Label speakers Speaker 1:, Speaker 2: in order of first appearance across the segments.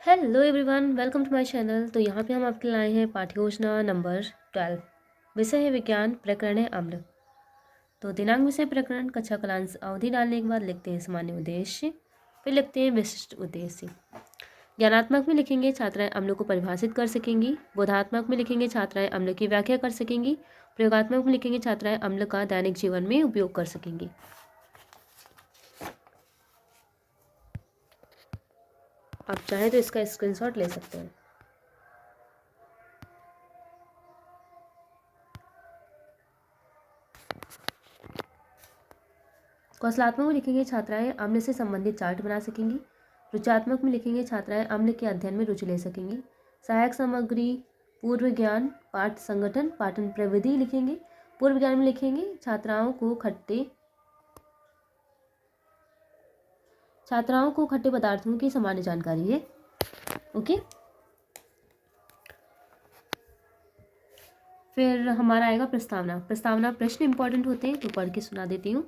Speaker 1: Hello everyone, welcome to my channel. तो यहाँ पे हम आपके लाए हैं पाठ्य योजना नंबर 12। विषय है विज्ञान, प्रकरण है अम्ल। तो दिनांक, विषय, प्रकरण, कक्षा, कालांश, अवधि डालने के बाद लिखते हैं सामान्य उद्देश्य, फिर लिखते हैं विशिष्ट उद्देश्य। ज्ञानात्मक में लिखेंगे छात्राएं अम्ल को परिभाषित कर सकेंगी। बोधात्मक में लिखेंगे छात्राएं अम्ल की व्याख्या कर सकेंगी। प्रयोगात्मक में लिखेंगे छात्राएं अम्ल का दैनिक जीवन में उपयोग कर सकेंगी। आप चाहें तो इसका स्क्रीनशॉट ले सकते हैं। कौशलात्मक में लिखेंगे छात्राएं अम्ल से संबंधित चार्ट बना सकेंगी। रुचात्मक में लिखेंगे छात्राएं अम्ल के अध्ययन में रुचि ले सकेंगी। सहायक सामग्री, पूर्व ज्ञान, पाठ संगठन, पाठन प्रविधि लिखेंगे। पूर्व ज्ञान में लिखेंगे छात्राओं को खट्टे पदार्थों की सामान्य जानकारी है। ओके, फिर हमारा आएगा प्रस्तावना। प्रस्तावना प्रश्न इंपॉर्टेंट होते हैं तो पढ़ के सुना देती हूँ।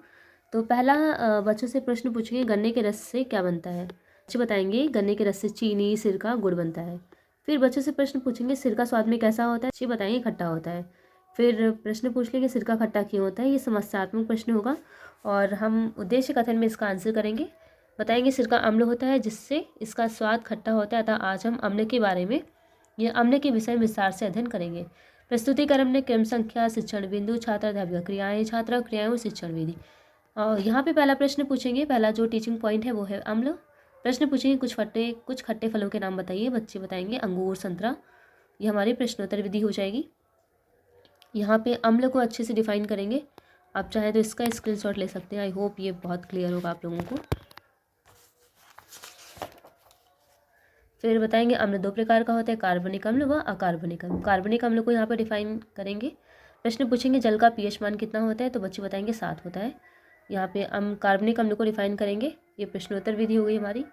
Speaker 1: तो पहला बच्चों से प्रश्न पूछेंगे, गन्ने के रस से क्या बनता है। बच्चे बताएंगे गन्ने के रस से चीनी, सिरका, गुड़ बनता है। फिर बच्चों से प्रश्न पूछेंगे सिरका स्वाद में कैसा होता है। बच्चे बताएंगे खट्टा होता है। फिर प्रश्न पूछ लेंगे सिरका खट्टा क्यों होता है। ये समस्यात्मक प्रश्न होगा और हम उद्देश्य कथन में इसका आंसर करेंगे। बताएंगे सिरका अम्ल होता है जिससे इसका स्वाद खट्टा होता है। अतः आज हम अम्ल के बारे में या अम्ल के विषय में विस्तार से अध्ययन करेंगे। प्रस्तुतिक्रम में क्रम संख्या, शिक्षण बिंदु, छात्र अध्यापक क्रियाएं, छात्र क्रियाएं और शिक्षण विधि। यहाँ पे पहला प्रश्न पूछेंगे, पहला जो टीचिंग पॉइंट है वो है अम्ल। प्रश्न पूछेंगे कुछ खट्टे फलों के नाम बताइए। बच्चे बताएंगे अंगूर, संतरा। ये हमारी प्रश्नोत्तर विधि हो जाएगी। यहाँ पे अम्ल को अच्छे से डिफाइन करेंगे। आप चाहें तो इसका स्क्रीनशॉट ले सकते हैं। आई होप ये बहुत क्लियर होगा आप लोगों को। फिर बताएंगे अम्ल दो प्रकार का होता है, कार्बनिक अम्ल व अकार्बनिक अम्ल। कार्बनिक अम्ल को यहाँ पर डिफाइन करेंगे। प्रश्न पूछेंगे जल का पीएच मान कितना होता है। तो बच्चे बताएंगे 7 होता है। यहाँ पे कार्बनिक अम्ल को डिफाइन करेंगे। ये प्रश्नोत्तर विधि हो गई हमारी।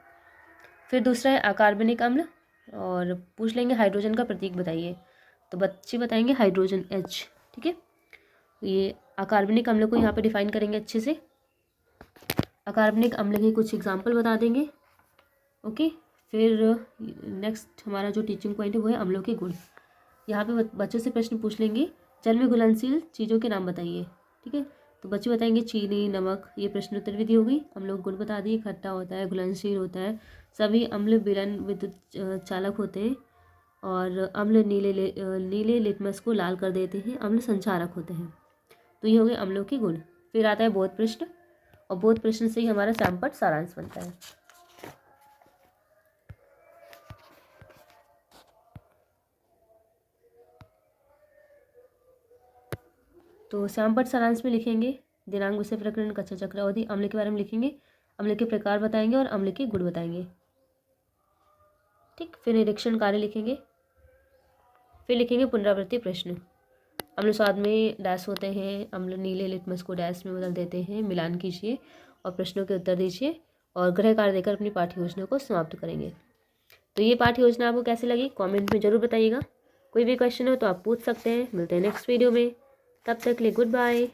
Speaker 1: फिर दूसरा है अकार्बनिक अम्ल और पूछ लेंगे हाइड्रोजन का प्रतीक बताइए। तो बच्चे बताएंगे हाइड्रोजन H। ठीक है, ये अकार्बनिक अम्ल को यहाँ पे डिफाइन करेंगे अच्छे से। अकार्बनिक अम्ल के कुछ एग्जाम्पल बता देंगे। ओके, फिर नेक्स्ट हमारा जो टीचिंग पॉइंट है वो है अम्लों के गुण। यहाँ पे बच्चों से प्रश्न पूछ लेंगे जल में घुलनशील चीज़ों के नाम बताइए। ठीक है, तो बच्चे बताएंगे चीनी, नमक। ये प्रश्नोत्तर विधि हो गई। हम लोग गुण बता दिए, खट्टा होता है, घुलनशील होता है। सभी अम्ल विलयन विद्युत चालक होते हैं और अम्ल नीले लिटमस को लाल कर देते हैं। अम्ल संचारक होते हैं। तो ये हो गए अम्लों के गुण। फिर आता है बोध प्रश्न और बोध प्रश्न से ही हमारा सैमपट सारांश बनता है। तो सैमपट सारांश में लिखेंगे दिनांक, विषय, प्रकरण, कक्षा, चक्र, अवधि। अम्ल के बारे में लिखेंगे, अम्ल के प्रकार बताएंगे और अम्ल के गुण बताएंगे। ठीक, फिर निरीक्षण कार्य लिखेंगे। फिर लिखेंगे पुनरावृत्ति प्रश्न। अम्ल स्वाद में डैश होते हैं। अम्ल नीले लिटमस को डैश में बदल देते हैं। मिलान कीजिए और प्रश्नों के उत्तर दीजिए और गृह कार्य देकर अपनी पाठ्य योजना को समाप्त करेंगे। तो ये पाठ्य योजना आपको कैसी लगी कमेंट में ज़रूर बताइएगा। कोई भी क्वेश्चन हो तो आप पूछ सकते हैं। मिलते हैं नेक्स्ट वीडियो में, तब तक के लिए गुड बाय।